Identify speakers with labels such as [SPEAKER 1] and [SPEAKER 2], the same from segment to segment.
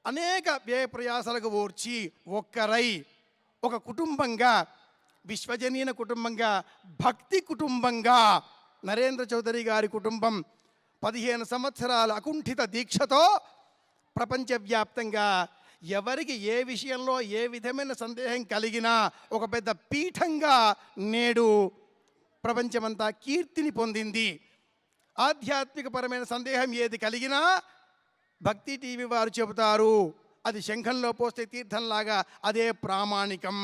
[SPEAKER 1] అనేక వ్యయ ప్రయాసాలకు ఓర్చి ఒక్కరై ఒక కుటుంబంగా, విశ్వజనీన కుటుంబంగా, భక్తి కుటుంబంగా నరేంద్ర చౌదరి గారి కుటుంబం 15 సంవత్సరాల అకుంఠిత దీక్షతో ప్రపంచవ్యాప్తంగా ఎవరికి ఏ విషయంలో ఏ విధమైన సందేహం కలిగినా ఒక పెద్ద పీఠంగా నేడు ప్రపంచమంతా కీర్తిని పొందింది. ఆధ్యాత్మికపరమైన సందేహం ఏది కలిగినా భక్తి టీవీ వారు చెబుతారు. అది శంఖంలో పోస్తే తీర్థంలాగా అదే ప్రామాణికం.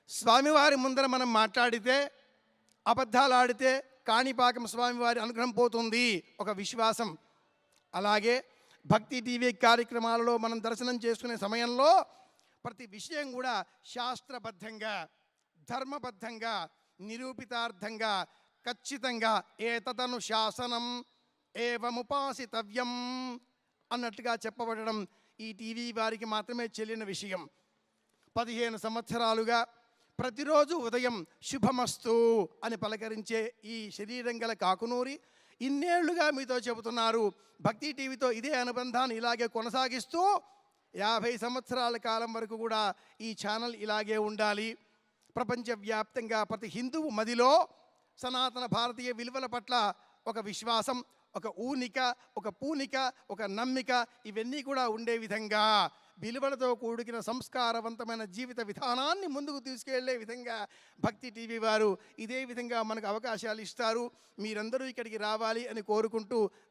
[SPEAKER 1] స్వామివారి ముందర మనం మాట్లాడితే, అబద్ధాలు ఆడితే కాణిపాకం స్వామివారి అనుగ్రహం పోతుంది, ఒక విశ్వాసం. అలాగే భక్తి టీవీ కార్యక్రమాలలో మనం దర్శనం చేసుకునే సమయంలో ప్రతి విషయం కూడా శాస్త్రబద్ధంగా, ధర్మబద్ధంగా, నిరూపితార్థంగా, ఖచ్చితంగా ఏతదను శాసనం ఏవముపాసితవ్యం అన్నట్టుగా చెప్పబడడం ఈ టీవీ వారికి మాత్రమే చెల్లిన విషయం. 15 సంవత్సరాలుగా ప్రతిరోజు ఉదయం శుభమస్తు అని పలకరించే ఈ శరీరం గల కాకునూరి ఇన్నేళ్లుగా మీతో చెబుతున్నారు. భక్తి టీవీతో ఇదే అనుబంధాన్ని ఇలాగే కొనసాగిస్తూ 50 సంవత్సరాల కాలం వరకు కూడా ఈ ఛానల్ ఇలాగే ఉండాలి. ప్రపంచవ్యాప్తంగా ప్రతి హిందువు మదిలో సనాతన భారతీయ విలువల పట్ల ఒక విశ్వాసం, ఒక ఊనిక, ఒక పూనిక, ఒక నమ్మిక ఇవన్నీ కూడా ఉండే విధంగా విలువలతో కూడిన సంస్కారవంతమైన జీవిత విధానాన్ని ముందుకు తీసుకెళ్లే విధంగా భక్తి టీవీ వారు ఇదే విధంగా మనకు అవకాశాలు ఇస్తారు. మీరందరూ ఇక్కడికి రావాలి అని కోరుకుంటూ